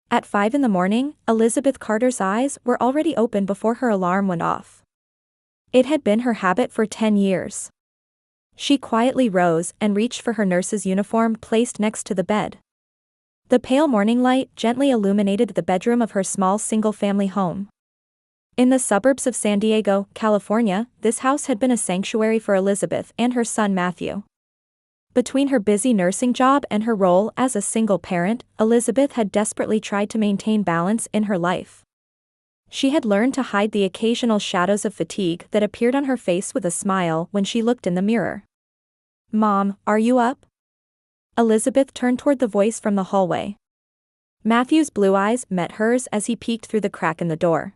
At 5 in the morning, Elizabeth Carter's eyes were already open before her alarm went off. It had been her habit for 10 years. She quietly rose and reached for her nurse's uniform placed next to the bed. The pale morning light gently illuminated the bedroom of her small single-family home. In the suburbs of San Diego, California, this house had been a sanctuary for Elizabeth and her son Matthew. Between her busy nursing job and her role as a single parent, Elizabeth had desperately tried to maintain balance in her life. She had learned to hide the occasional shadows of fatigue that appeared on her face with a smile when she looked in the mirror. "Mom, are you up?" Elizabeth turned toward the voice from the hallway. Matthew's blue eyes met hers as he peeked through the crack in the door.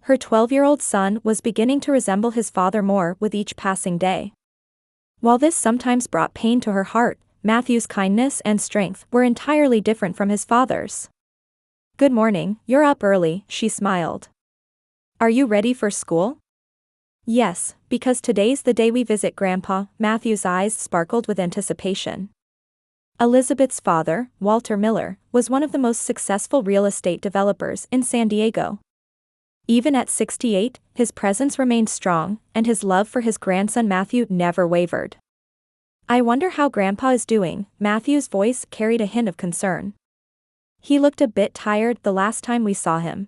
Her 12-year-old son was beginning to resemble his father more with each passing day. While this sometimes brought pain to her heart, Matthew's kindness and strength were entirely different from his father's. "Good morning, you're up early," she smiled. "Are you ready for school?" "Yes, because today's the day we visit Grandpa." Matthew's eyes sparkled with anticipation. Elizabeth's father, Walter Miller, was one of the most successful real estate developers in San Diego. Even at 68, his presence remained strong, and his love for his grandson Matthew never wavered. "I wonder how Grandpa is doing." Matthew's voice carried a hint of concern. "He looked a bit tired the last time we saw him."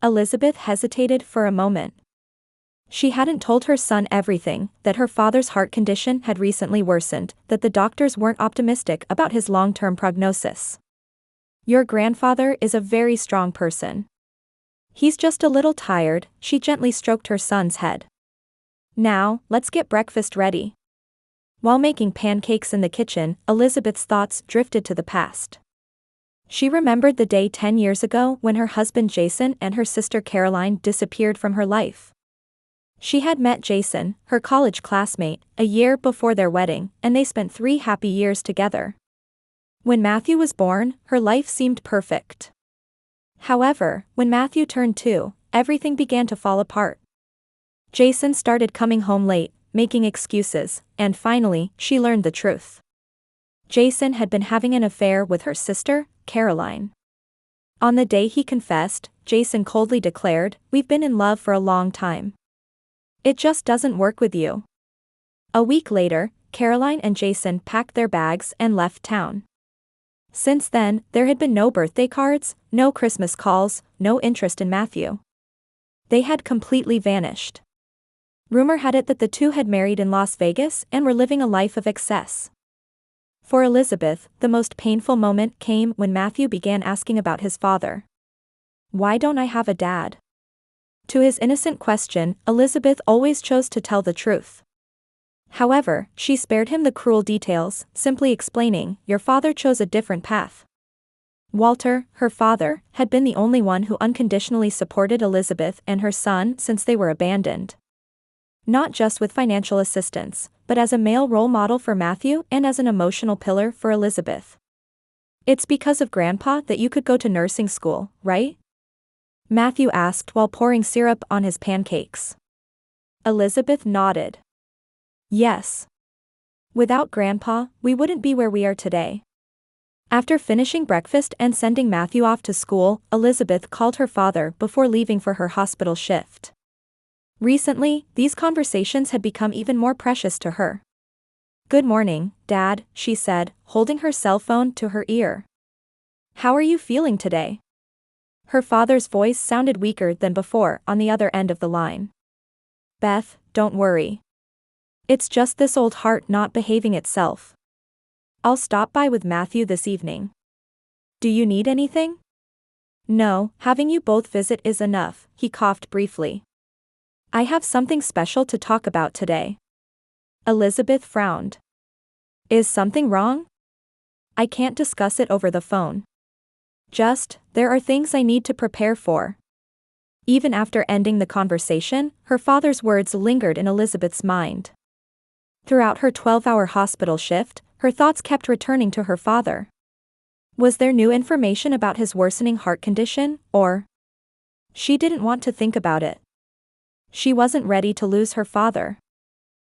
Elizabeth hesitated for a moment. She hadn't told her son everything, that her father's heart condition had recently worsened, that the doctors weren't optimistic about his long-term prognosis. "Your grandfather is a very strong person. He's just a little tired." She gently stroked her son's head. "Now, let's get breakfast ready." While making pancakes in the kitchen, Elizabeth's thoughts drifted to the past. She remembered the day 10 years ago when her husband Jason and her sister Caroline disappeared from her life. She had met Jason, her college classmate, a year before their wedding, and they spent 3 happy years together. When Matthew was born, her life seemed perfect. However, when Matthew turned 2, everything began to fall apart. Jason started coming home late, making excuses, and finally, she learned the truth. Jason had been having an affair with her sister, Caroline. On the day he confessed, Jason coldly declared, "We've been in love for a long time. It just doesn't work with you." A week later, Caroline and Jason packed their bags and left town. Since then, there had been no birthday cards, no Christmas calls, no interest in Matthew. They had completely vanished. Rumor had it that the two had married in Las Vegas and were living a life of excess. For Elizabeth, the most painful moment came when Matthew began asking about his father. "Why don't I have a dad?" To his innocent question, Elizabeth always chose to tell the truth. However, she spared him the cruel details, simply explaining, "Your father chose a different path." Walter, her father, had been the only one who unconditionally supported Elizabeth and her son since they were abandoned. Not just with financial assistance, but as a male role model for Matthew and as an emotional pillar for Elizabeth. "It's because of Grandpa that you could go to nursing school, right?" Matthew asked while pouring syrup on his pancakes. Elizabeth nodded. "Yes. Without Grandpa, we wouldn't be where we are today." After finishing breakfast and sending Matthew off to school, Elizabeth called her father before leaving for her hospital shift. Recently, these conversations had become even more precious to her. "Good morning, Dad," she said, holding her cell phone to her ear. "How are you feeling today?" Her father's voice sounded weaker than before on the other end of the line. "Beth, don't worry. It's just this old heart not behaving itself. I'll stop by with Matthew this evening. Do you need anything?" "No, having you both visit is enough," he coughed briefly. "I have something special to talk about today." Elizabeth frowned. "Is something wrong?" "I can't discuss it over the phone. There are things I need to prepare for." Even after ending the conversation, her father's words lingered in Elizabeth's mind. Throughout her 12-hour hospital shift, her thoughts kept returning to her father. Was there new information about his worsening heart condition, or? She didn't want to think about it. She wasn't ready to lose her father.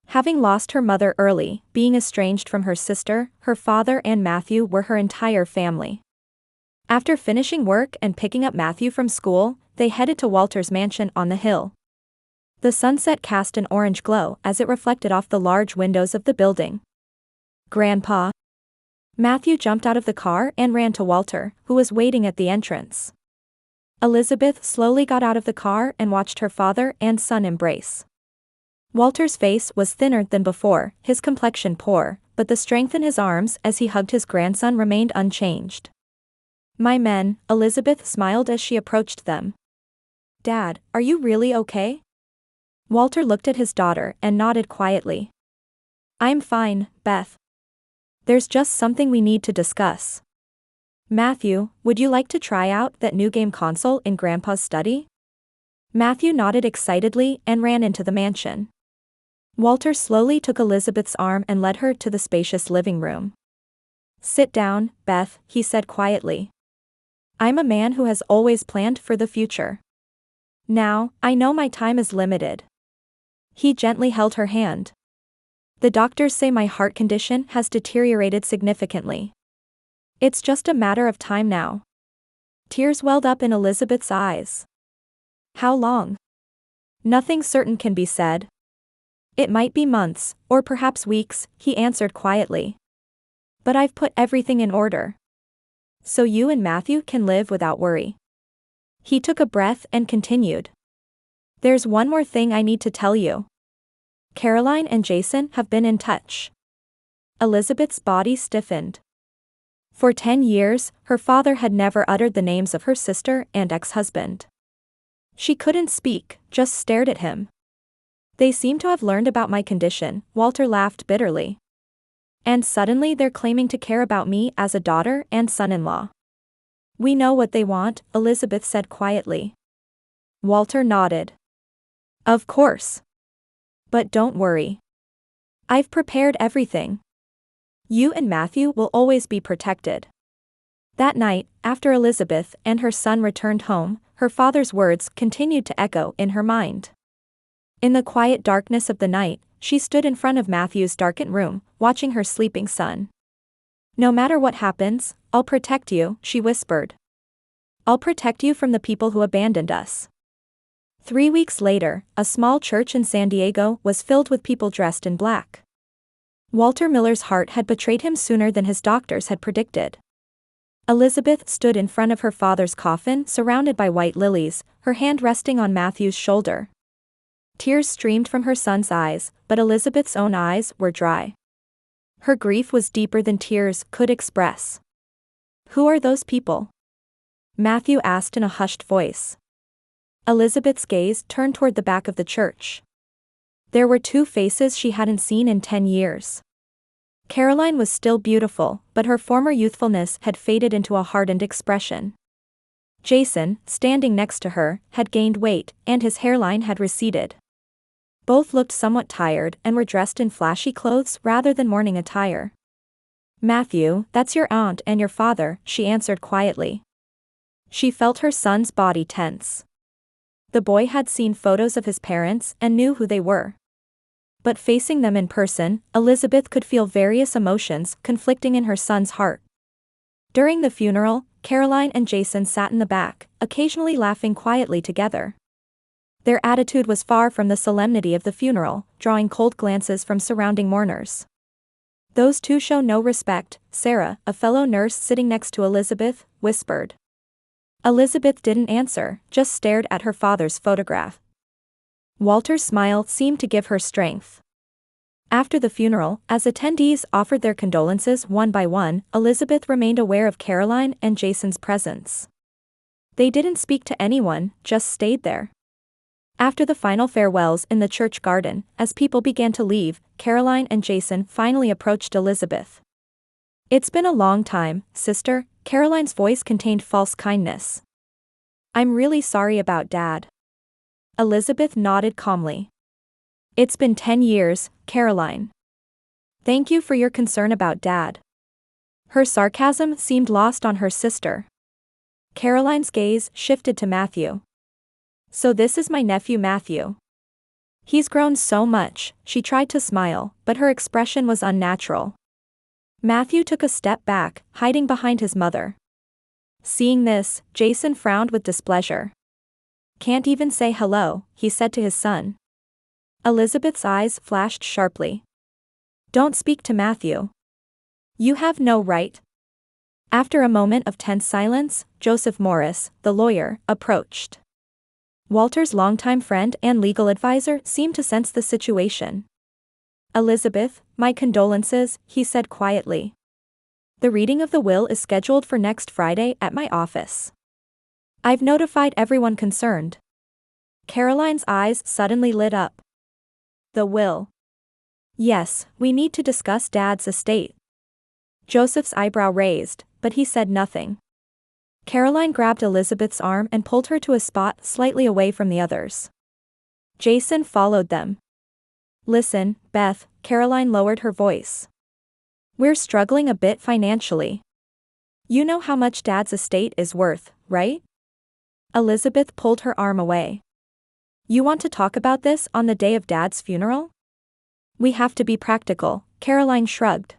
Having lost her mother early, being estranged from her sister, her father and Matthew were her entire family. After finishing work and picking up Matthew from school, they headed to Walter's mansion on the hill. The sunset cast an orange glow as it reflected off the large windows of the building. "Grandpa." Matthew jumped out of the car and ran to Walter, who was waiting at the entrance. Elizabeth slowly got out of the car and watched her father and son embrace. Walter's face was thinner than before, his complexion poor, but the strength in his arms as he hugged his grandson remained unchanged. "My men," Elizabeth smiled as she approached them. "Dad, are you really okay?" Walter looked at his daughter and nodded quietly. "I'm fine, Beth. There's just something we need to discuss. Matthew, would you like to try out that new game console in Grandpa's study?" Matthew nodded excitedly and ran into the mansion. Walter slowly took Elizabeth's arm and led her to the spacious living room. "Sit down, Beth," he said quietly. "I'm a man who has always planned for the future. Now, I know my time is limited." He gently held her hand. "The doctors say my heart condition has deteriorated significantly. It's just a matter of time now." Tears welled up in Elizabeth's eyes. "How long?" "Nothing certain can be said. It might be months, or perhaps weeks," he answered quietly. "But I've put everything in order. So you and Matthew can live without worry." He took a breath and continued. "There's one more thing I need to tell you. Caroline and Jason have been in touch." Elizabeth's body stiffened. For 10 years, her father had never uttered the names of her sister and ex-husband. She couldn't speak, just stared at him. "They seem to have learned about my condition," Walter laughed bitterly. "And suddenly they're claiming to care about me as a daughter and son-in-law." "We know what they want," Elizabeth said quietly. Walter nodded. "Of course. But don't worry. I've prepared everything. You and Matthew will always be protected." That night, after Elizabeth and her son returned home, her father's words continued to echo in her mind. In the quiet darkness of the night, she stood in front of Matthew's darkened room, watching her sleeping son. "No matter what happens, I'll protect you," she whispered. "I'll protect you from the people who abandoned us." 3 weeks later, a small church in San Diego was filled with people dressed in black. Walter Miller's heart had betrayed him sooner than his doctors had predicted. Elizabeth stood in front of her father's coffin surrounded by white lilies, her hand resting on Matthew's shoulder. Tears streamed from her son's eyes, but Elizabeth's own eyes were dry. Her grief was deeper than tears could express. "Who are those people?" Matthew asked in a hushed voice. Elizabeth's gaze turned toward the back of the church. There were 2 faces she hadn't seen in 10 years. Caroline was still beautiful, but her former youthfulness had faded into a hardened expression. Jason, standing next to her, had gained weight, and his hairline had receded. Both looked somewhat tired and were dressed in flashy clothes rather than mourning attire. "Matthew, that's your aunt and your father," she answered quietly. She felt her son's body tense. The boy had seen photos of his parents and knew who they were. But facing them in person, Elizabeth could feel various emotions conflicting in her son's heart. During the funeral, Caroline and Jason sat in the back, occasionally laughing quietly together. Their attitude was far from the solemnity of the funeral, drawing cold glances from surrounding mourners. "Those two show no respect," Sarah, a fellow nurse sitting next to Elizabeth, whispered. Elizabeth didn't answer, just stared at her father's photograph. Walter's smile seemed to give her strength. After the funeral, as attendees offered their condolences one by one, Elizabeth remained aware of Caroline and Jason's presence. They didn't speak to anyone, just stayed there. After the final farewells in the church garden, as people began to leave, Caroline and Jason finally approached Elizabeth. "It's been a long time, sister," Caroline's voice contained false kindness. "I'm really sorry about Dad." Elizabeth nodded calmly. "It's been 10 years, Caroline. Thank you for your concern about Dad." Her sarcasm seemed lost on her sister. Caroline's gaze shifted to Matthew. "So this is my nephew Matthew. He's grown so much," she tried to smile, but her expression was unnatural. Matthew took a step back, hiding behind his mother. Seeing this, Jason frowned with displeasure. Can't even say hello, he said to his son. Elizabeth's eyes flashed sharply. Don't speak to Matthew. You have no right. After a moment of tense silence, Joseph Morris, the lawyer, approached. Walter's longtime friend and legal advisor seemed to sense the situation. Elizabeth, my condolences, he said quietly. The reading of the will is scheduled for next Friday at my office. I've notified everyone concerned. Caroline's eyes suddenly lit up. The will. Yes, we need to discuss Dad's estate. Joseph's eyebrow raised, but he said nothing. Caroline grabbed Elizabeth's arm and pulled her to a spot slightly away from the others. Jason followed them. Listen, Beth, Caroline lowered her voice. We're struggling a bit financially. You know how much Dad's estate is worth, right? Elizabeth pulled her arm away. You want to talk about this on the day of Dad's funeral? We have to be practical, Caroline shrugged.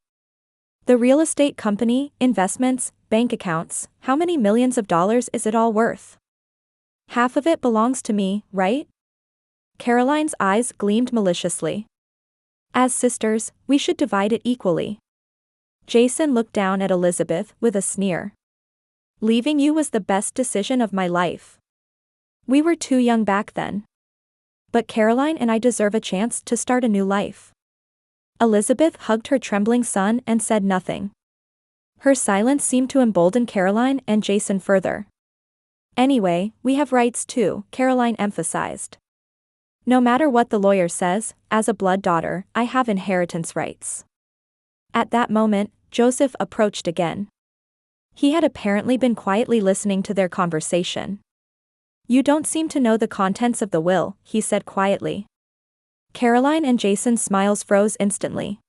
The real estate company, investments, bank accounts, how many millions of dollars is it all worth? Half of it belongs to me, right? Caroline's eyes gleamed maliciously. As sisters, we should divide it equally. Jason looked down at Elizabeth with a sneer. Leaving you was the best decision of my life. We were too young back then. But Caroline and I deserve a chance to start a new life. Elizabeth hugged her trembling son and said nothing. Her silence seemed to embolden Caroline and Jason further. Anyway, we have rights too, Caroline emphasized. No matter what the lawyer says, as a blood daughter, I have inheritance rights. At that moment, Joseph approached again. He had apparently been quietly listening to their conversation. You don't seem to know the contents of the will, he said quietly. Caroline and Jason's smiles froze instantly.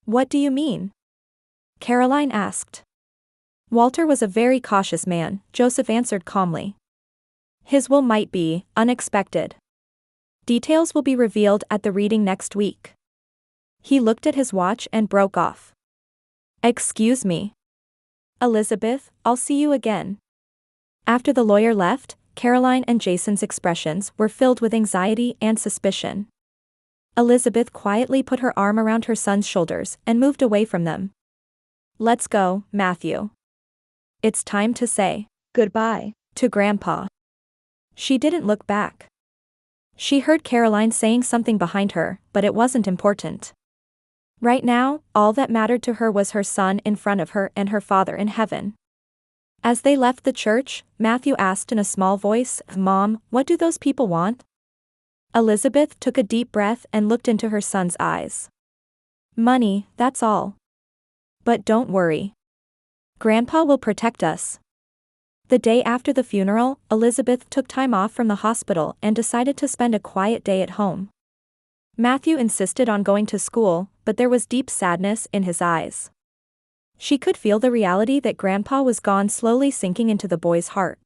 What do you mean? Caroline asked. Walter was a very cautious man, Joseph answered calmly. His will might be unexpected. Details will be revealed at the reading next week. He looked at his watch and broke off. Excuse me. Elizabeth, I'll see you again. After the lawyer left, Caroline and Jason's expressions were filled with anxiety and suspicion. Elizabeth quietly put her arm around her son's shoulders and moved away from them. Let's go, Matthew. It's time to say goodbye to Grandpa. She didn't look back. She heard Caroline saying something behind her, but it wasn't important. Right now, all that mattered to her was her son in front of her and her Father in heaven. As they left the church, Matthew asked in a small voice, Mom, what do those people want? Elizabeth took a deep breath and looked into her son's eyes. Money, that's all. But don't worry. Grandpa will protect us. The day after the funeral, Elizabeth took time off from the hospital and decided to spend a quiet day at home. Matthew insisted on going to school, but there was deep sadness in his eyes. She could feel the reality that Grandpa was gone slowly sinking into the boy's heart.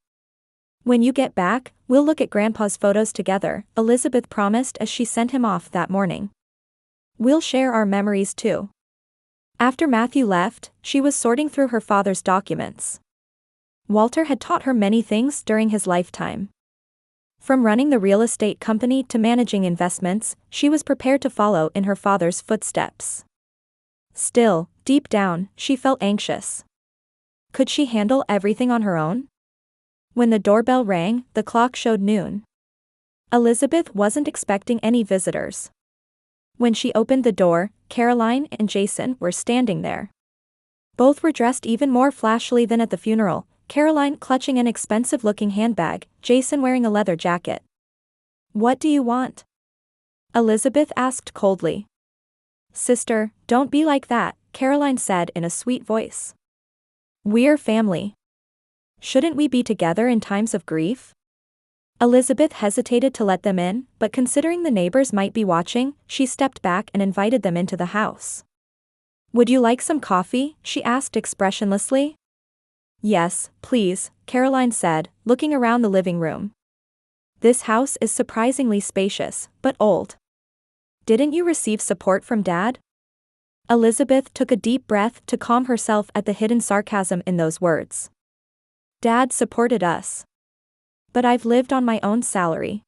When you get back, we'll look at Grandpa's photos together, Elizabeth promised as she sent him off that morning. We'll share our memories too. After Matthew left, she was sorting through her father's documents. Walter had taught her many things during his lifetime. From running the real estate company to managing investments, she was prepared to follow in her father's footsteps. Still, deep down, she felt anxious. Could she handle everything on her own? When the doorbell rang, the clock showed noon. Elizabeth wasn't expecting any visitors. When she opened the door, Caroline and Jason were standing there. Both were dressed even more flashily than at the funeral, Caroline clutching an expensive-looking handbag, Jason wearing a leather jacket. What do you want? Elizabeth asked coldly. Sister, don't be like that, Caroline said in a sweet voice. We're family. Shouldn't we be together in times of grief? Elizabeth hesitated to let them in, but considering the neighbors might be watching, she stepped back and invited them into the house. Would you like some coffee? She asked expressionlessly. Yes, please, Caroline said, looking around the living room. This house is surprisingly spacious, but old. Didn't you receive support from Dad? Elizabeth took a deep breath to calm herself at the hidden sarcasm in those words. Dad supported us. But I've lived on my own salary.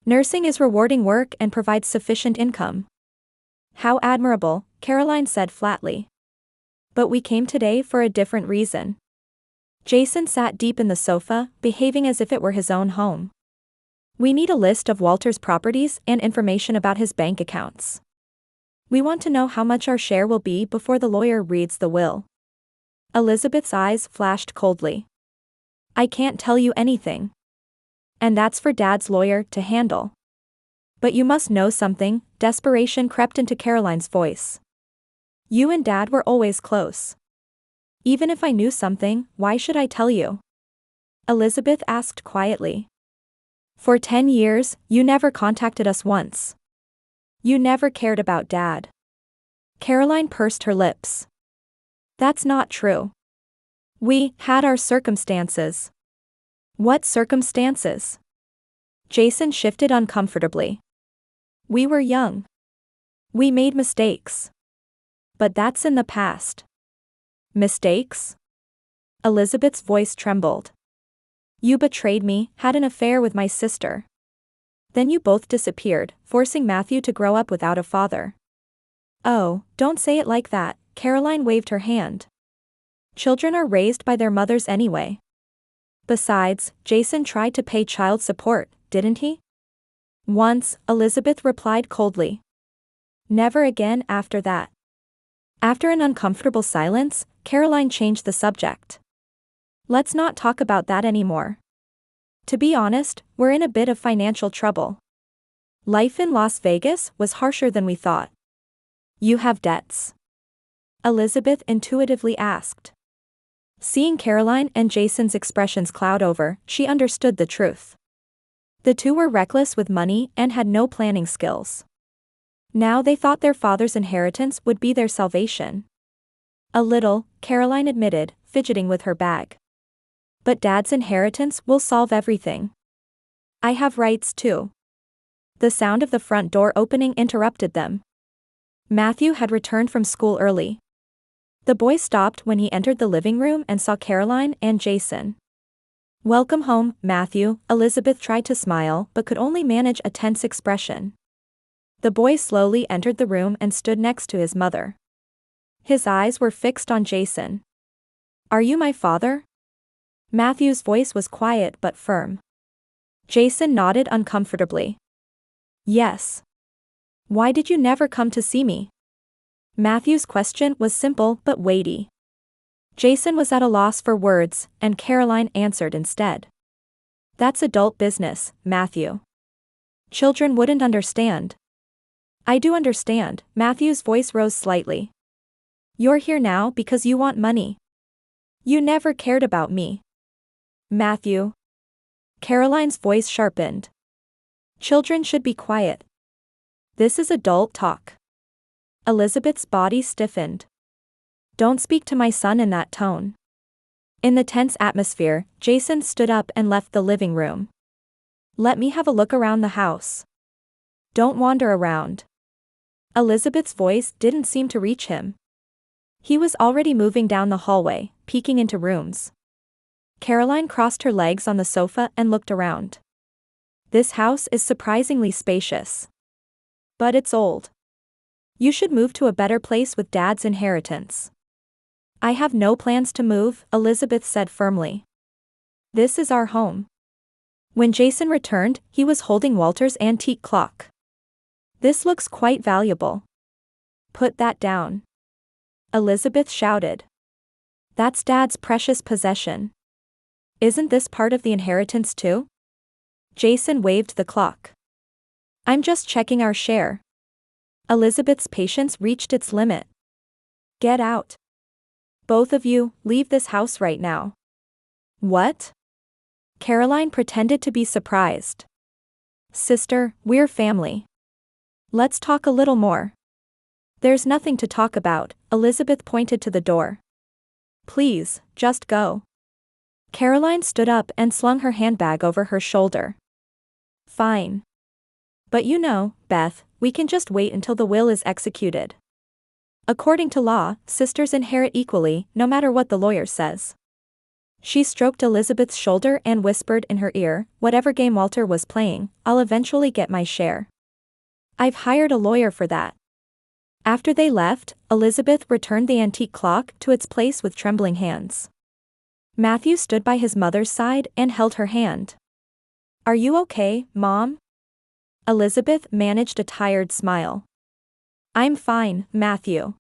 Nursing is rewarding work and provides sufficient income. How admirable, Caroline said flatly. But we came today for a different reason. Jason sat deep in the sofa, behaving as if it were his own home. We need a list of Walter's properties and information about his bank accounts. We want to know how much our share will be before the lawyer reads the will. Elizabeth's eyes flashed coldly. I can't tell you anything. And that's for Dad's lawyer to handle. But you must know something, desperation crept into Caroline's voice. You and Dad were always close. Even if I knew something, why should I tell you? Elizabeth asked quietly. For 10 years, you never contacted us once. You never cared about Dad. Caroline pursed her lips. That's not true. We had our circumstances. What circumstances? Jason shifted uncomfortably. We were young. We made mistakes. But that's in the past. Mistakes? Elizabeth's voice trembled. You betrayed me, had an affair with my sister. Then you both disappeared, forcing Matthew to grow up without a father. Oh, don't say it like that, Caroline waved her hand. Children are raised by their mothers anyway. Besides, Jason tried to pay child support, didn't he? Once, Elizabeth replied coldly. Never again after that. After an uncomfortable silence, Caroline changed the subject. Let's not talk about that anymore. To be honest, we're in a bit of financial trouble. Life in Las Vegas was harsher than we thought. You have debts? Elizabeth intuitively asked. Seeing Caroline and Jason's expressions cloud over, she understood the truth. The two were reckless with money and had no planning skills. Now they thought their father's inheritance would be their salvation. A little, Caroline admitted, fidgeting with her bag. But Dad's inheritance will solve everything. I have rights too. The sound of the front door opening interrupted them. Matthew had returned from school early. The boy stopped when he entered the living room and saw Caroline and Jason. Welcome home, Matthew, Elizabeth tried to smile but could only manage a tense expression. The boy slowly entered the room and stood next to his mother. His eyes were fixed on Jason. Are you my father? Matthew's voice was quiet but firm. Jason nodded uncomfortably. Yes. Why did you never come to see me? Matthew's question was simple but weighty. Jason was at a loss for words, and Caroline answered instead. That's adult business, Matthew. Children wouldn't understand. I do understand, Matthew's voice rose slightly. You're here now because you want money. You never cared about me. Matthew. Caroline's voice sharpened. Children should be quiet. This is adult talk. Elizabeth's body stiffened. Don't speak to my son in that tone. In the tense atmosphere, Jason stood up and left the living room. Let me have a look around the house. Don't wander around. Elizabeth's voice didn't seem to reach him. He was already moving down the hallway, peeking into rooms. Caroline crossed her legs on the sofa and looked around. This house is surprisingly spacious. But it's old. You should move to a better place with Dad's inheritance. I have no plans to move, Elizabeth said firmly. This is our home. When Jason returned, he was holding Walter's antique clock. This looks quite valuable. Put that down. Elizabeth shouted. That's Dad's precious possession. Isn't this part of the inheritance too? Jason waved the clock. I'm just checking our share. Elizabeth's patience reached its limit. Get out. Both of you, leave this house right now. What? Caroline pretended to be surprised. Sister, we're family. Let's talk a little more. There's nothing to talk about, Elizabeth pointed to the door. Please, just go. Caroline stood up and slung her handbag over her shoulder. Fine. But you know, Beth, we can just wait until the will is executed. According to law, sisters inherit equally, no matter what the lawyer says. She stroked Elizabeth's shoulder and whispered in her ear, "Whatever game Walter was playing, I'll eventually get my share. I've hired a lawyer for that." After they left, Elizabeth returned the antique clock to its place with trembling hands. Matthew stood by his mother's side and held her hand. "Are you okay, Mom?" Elizabeth managed a tired smile. "I'm fine, Matthew.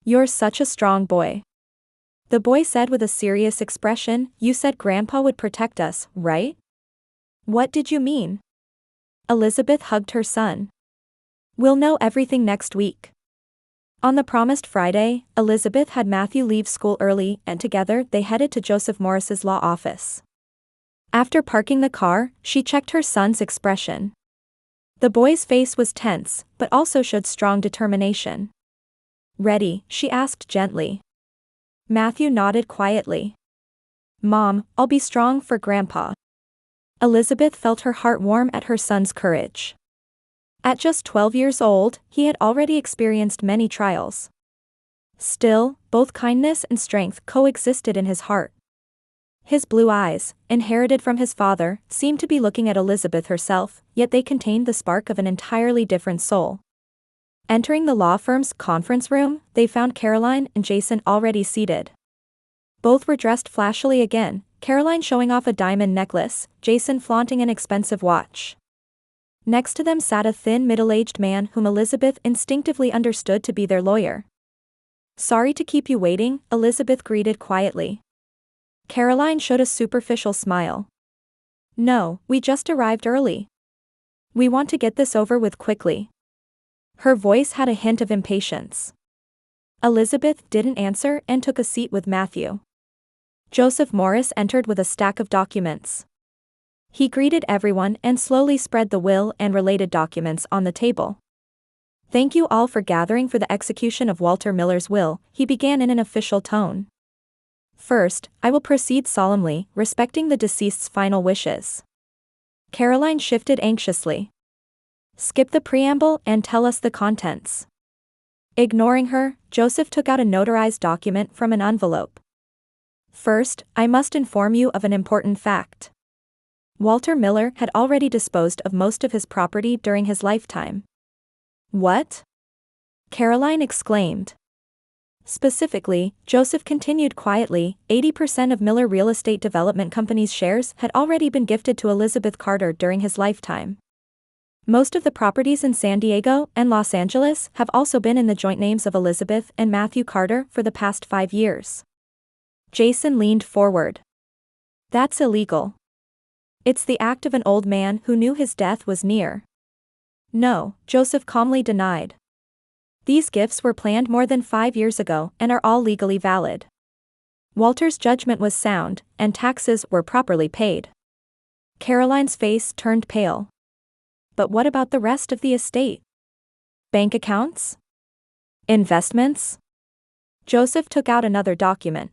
You're such a strong boy." The boy said with a serious expression, "You said Grandpa would protect us, right?" "What did you mean?" Elizabeth hugged her son. "We'll know everything next week." On the promised Friday, Elizabeth had Matthew leave school early and together they headed to Joseph Morris's law office. After parking the car, she checked her son's expression. The boy's face was tense, but also showed strong determination. "Ready?" she asked gently. Matthew nodded quietly. "Mom, I'll be strong for Grandpa." Elizabeth felt her heart warm at her son's courage. At just 12 years old, he had already experienced many trials. Still, both kindness and strength coexisted in his heart. His blue eyes, inherited from his father, seemed to be looking at Elizabeth herself, yet they contained the spark of an entirely different soul. Entering the law firm's conference room, they found Caroline and Jason already seated. Both were dressed flashily again, Caroline showing off a diamond necklace, Jason flaunting an expensive watch. Next to them sat a thin middle-aged man whom Elizabeth instinctively understood to be their lawyer. "Sorry to keep you waiting," Elizabeth greeted quietly. Caroline showed a superficial smile. "No, we just arrived early. We want to get this over with quickly." Her voice had a hint of impatience. Elizabeth didn't answer and took a seat with Matthew. Joseph Morris entered with a stack of documents. He greeted everyone and slowly spread the will and related documents on the table. "Thank you all for gathering for the execution of Walter Miller's will," he began in an official tone. "First, I will proceed solemnly, respecting the deceased's final wishes." Caroline shifted anxiously. "Skip the preamble and tell us the contents." Ignoring her, Joseph took out a notarized document from an envelope. "First, I must inform you of an important fact. Walter Miller had already disposed of most of his property during his lifetime." "What?" Caroline exclaimed. Specifically, Joseph continued quietly, 80% of Miller Real Estate Development Company's shares had already been gifted to Elizabeth Carter during his lifetime. Most of the properties in San Diego and Los Angeles have also been in the joint names of Elizabeth and Matthew Carter for the past 5 years. Jason leaned forward. "That's illegal. It's the act of an old man who knew his death was near." "No," Joseph calmly denied. "These gifts were planned more than 5 years ago and are all legally valid. Walter's judgment was sound, and taxes were properly paid." Caroline's face turned pale. "But what about the rest of the estate? Bank accounts? Investments?" Joseph took out another document.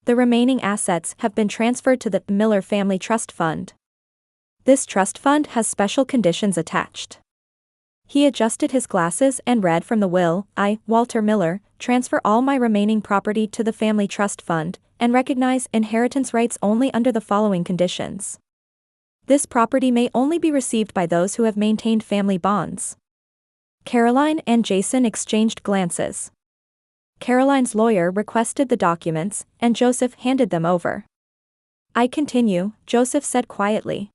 "The remaining assets have been transferred to the Miller Family Trust Fund. This trust fund has special conditions attached." He adjusted his glasses and read from the will, "I, Walter Miller, transfer all my remaining property to the Family Trust Fund, and recognize inheritance rights only under the following conditions. This property may only be received by those who have maintained family bonds." Caroline and Jason exchanged glances. Caroline's lawyer requested the documents, and Joseph handed them over. "I continue," Joseph said quietly.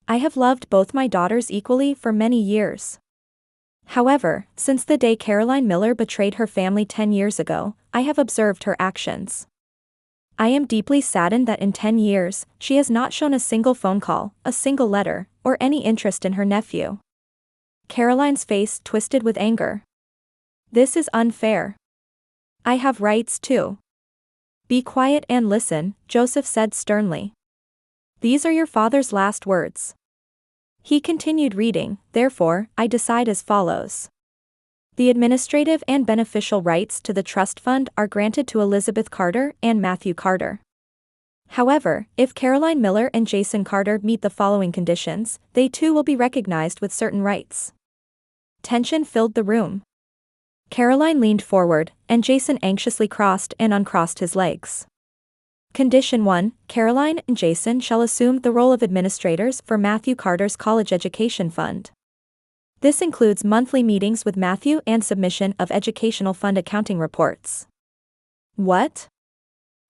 "I have loved both my daughters equally for many years. However, since the day Caroline Miller betrayed her family 10 years ago, I have observed her actions. I am deeply saddened that in 10 years, she has not shown a single phone call, a single letter, or any interest in her nephew." Caroline's face twisted with anger. "This is unfair. I have rights too." "Be quiet and listen," Joseph said sternly. "These are your father's last words." He continued reading, "Therefore, I decide as follows. The administrative and beneficial rights to the trust fund are granted to Elizabeth Carter and Matthew Carter. However, if Caroline Miller and Jason Carter meet the following conditions, they too will be recognized with certain rights." Tension filled the room. Caroline leaned forward, and Jason anxiously crossed and uncrossed his legs. Condition 1, Caroline and Jason shall assume the role of administrators for Matthew Carter's college education fund. This includes monthly meetings with Matthew and submission of educational fund accounting reports. What?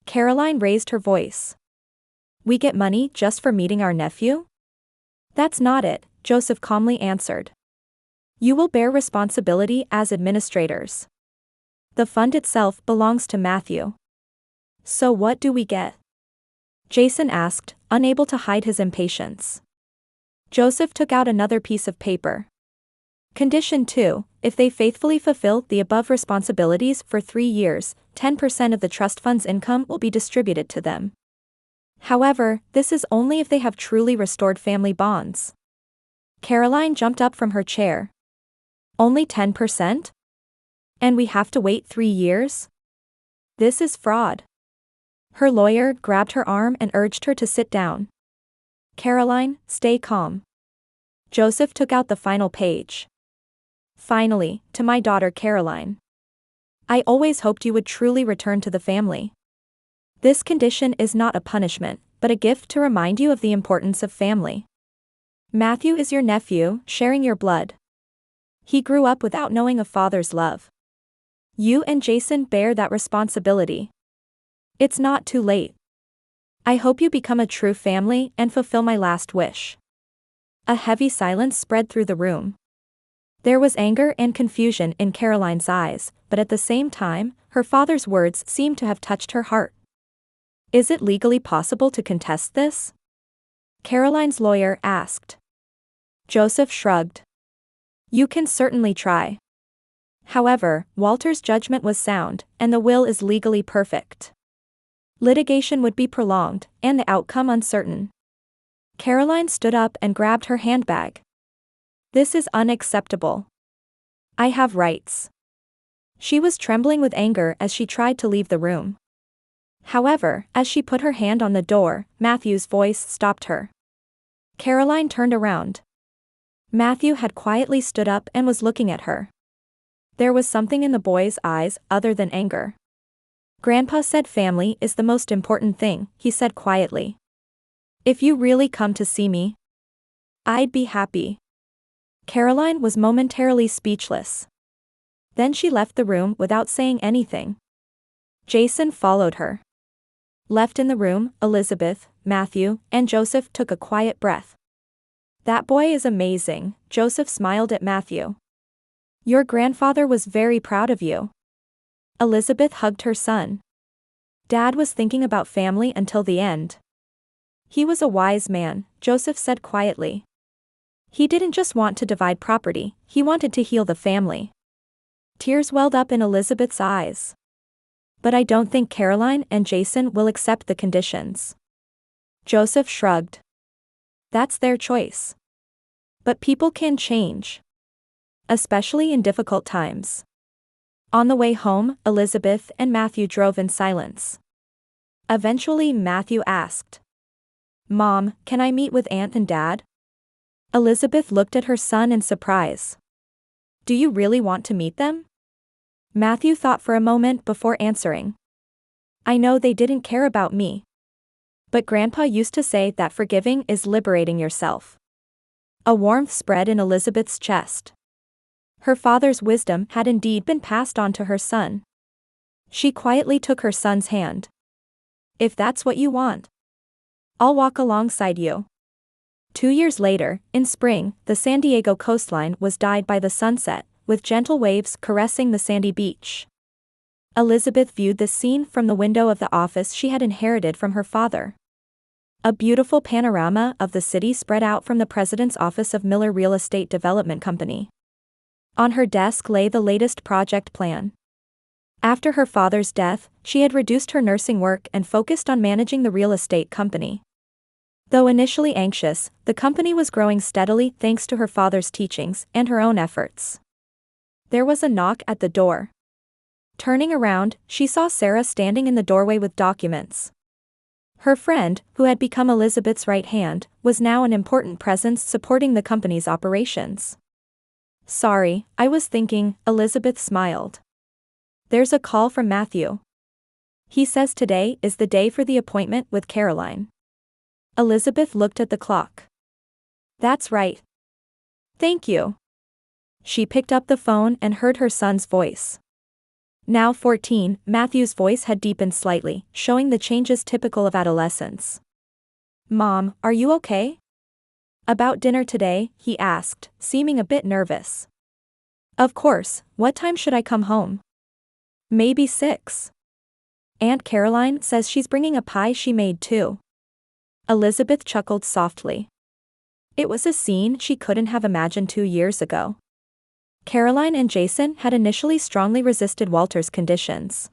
Caroline raised her voice. We get money just for meeting our nephew? That's not it, Joseph calmly answered. You will bear responsibility as administrators. The fund itself belongs to Matthew. So what do we get? Jason asked, unable to hide his impatience. Joseph took out another piece of paper. Condition 2, if they faithfully fulfill the above responsibilities for 3 years, 10% of the trust fund's income will be distributed to them. However, this is only if they have truly restored family bonds. Caroline jumped up from her chair. Only 10%? And we have to wait 3 years? This is fraud. Her lawyer grabbed her arm and urged her to sit down. Caroline, stay calm. Joseph took out the final page. Finally, to my daughter Caroline. I always hoped you would truly return to the family. This condition is not a punishment, but a gift to remind you of the importance of family. Matthew is your nephew, sharing your blood. He grew up without knowing a father's love. You and Jason bear that responsibility. It's not too late. I hope you become a true family and fulfill my last wish. A heavy silence spread through the room. There was anger and confusion in Caroline's eyes, but at the same time, her father's words seemed to have touched her heart. Is it legally possible to contest this? Caroline's lawyer asked. Joseph shrugged. You can certainly try. However, Walter's judgment was sound, and the will is legally perfect. Litigation would be prolonged, and the outcome uncertain. Caroline stood up and grabbed her handbag. This is unacceptable. I have rights. She was trembling with anger as she tried to leave the room. However, as she put her hand on the door, Matthew's voice stopped her. Caroline turned around. Matthew had quietly stood up and was looking at her. There was something in the boy's eyes other than anger. Grandpa said family is the most important thing, he said quietly. If you really come to see me, I'd be happy. Caroline was momentarily speechless. Then she left the room without saying anything. Jason followed her. Left in the room, Elizabeth, Matthew, and Joseph took a quiet breath. That boy is amazing, Joseph smiled at Matthew. Your grandfather was very proud of you. Elizabeth hugged her son. Dad was thinking about family until the end. He was a wise man, Joseph said quietly. He didn't just want to divide property, he wanted to heal the family. Tears welled up in Elizabeth's eyes. But I don't think Caroline and Jason will accept the conditions. Joseph shrugged. That's their choice. But people can change. Especially in difficult times. On the way home, Elizabeth and Matthew drove in silence. Eventually Matthew asked. Mom, can I meet with Aunt and Dad? Elizabeth looked at her son in surprise. Do you really want to meet them? Matthew thought for a moment before answering. I know they didn't care about me. But Grandpa used to say that forgiving is liberating yourself. A warmth spread in Elizabeth's chest. Her father's wisdom had indeed been passed on to her son. She quietly took her son's hand. If that's what you want, I'll walk alongside you. 2 years later, in spring, the San Diego coastline was dyed by the sunset, with gentle waves caressing the sandy beach. Elizabeth viewed this scene from the window of the office she had inherited from her father. A beautiful panorama of the city spread out from the president's office of Miller Real Estate Development Company. On her desk lay the latest project plan. After her father's death, she had reduced her nursing work and focused on managing the real estate company. Though initially anxious, the company was growing steadily thanks to her father's teachings and her own efforts. There was a knock at the door. Turning around, she saw Sarah standing in the doorway with documents. Her friend, who had become Elizabeth's right hand, was now an important presence supporting the company's operations. Sorry, I was thinking, Elizabeth smiled. There's a call from Matthew. He says today is the day for the appointment with Caroline. Elizabeth looked at the clock. That's right. Thank you. She picked up the phone and heard her son's voice. Now 14, Matthew's voice had deepened slightly, showing the changes typical of adolescence. Mom, are you okay? About dinner today, he asked, seeming a bit nervous. Of course, what time should I come home? Maybe 6. Aunt Caroline says she's bringing a pie she made too. Elizabeth chuckled softly. It was a scene she couldn't have imagined 2 years ago. Caroline and Jason had initially strongly resisted Walter's conditions.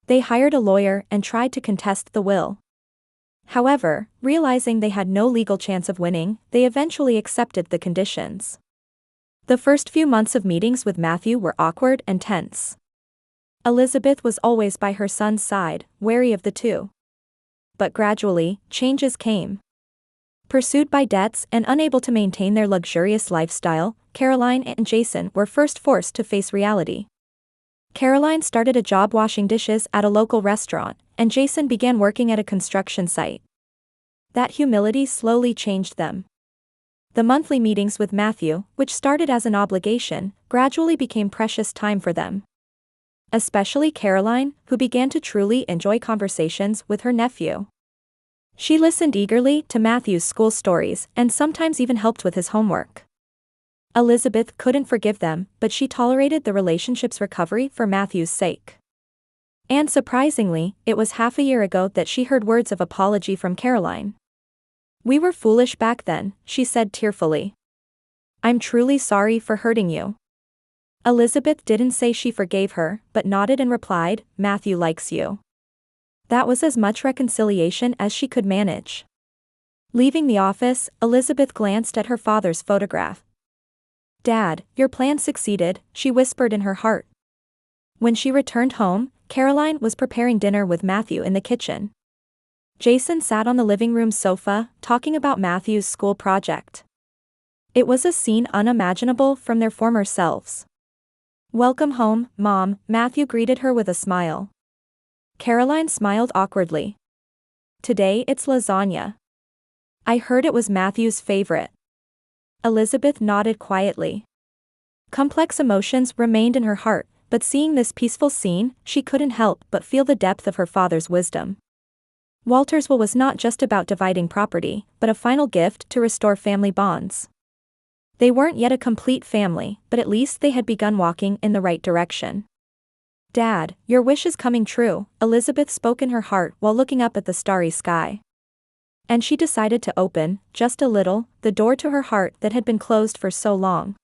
They hired a lawyer and tried to contest the will. However, realizing they had no legal chance of winning, they eventually accepted the conditions. The first few months of meetings with Matthew were awkward and tense. Elizabeth was always by her son's side, wary of the two. But gradually, changes came. Pursued by debts and unable to maintain their luxurious lifestyle, Caroline and Jason were first forced to face reality. Caroline started a job washing dishes at a local restaurant, and Jason began working at a construction site. That humility slowly changed them. The monthly meetings with Matthew, which started as an obligation, gradually became precious time for them. Especially Caroline, who began to truly enjoy conversations with her nephew. She listened eagerly to Matthew's school stories and sometimes even helped with his homework. Elizabeth couldn't forgive them, but she tolerated the relationship's recovery for Matthew's sake. And surprisingly, it was half a year ago that she heard words of apology from Caroline. We were foolish back then, she said tearfully. I'm truly sorry for hurting you. Elizabeth didn't say she forgave her, but nodded and replied, Matthew likes you. That was as much reconciliation as she could manage. Leaving the office, Elizabeth glanced at her father's photograph. Dad, your plan succeeded, she whispered in her heart. When she returned home, Caroline was preparing dinner with Matthew in the kitchen. Jason sat on the living room sofa, talking about Matthew's school project. It was a scene unimaginable from their former selves. Welcome home, Mom, Matthew greeted her with a smile. Caroline smiled awkwardly. Today it's lasagna. I heard it was Matthew's favorite. Elizabeth nodded quietly. Complex emotions remained in her heart, but seeing this peaceful scene, she couldn't help but feel the depth of her father's wisdom. Walter's will was not just about dividing property, but a final gift to restore family bonds. They weren't yet a complete family, but at least they had begun walking in the right direction. Dad, your wish is coming true, Elizabeth spoke in her heart while looking up at the starry sky. And she decided to open, just a little, the door to her heart that had been closed for so long.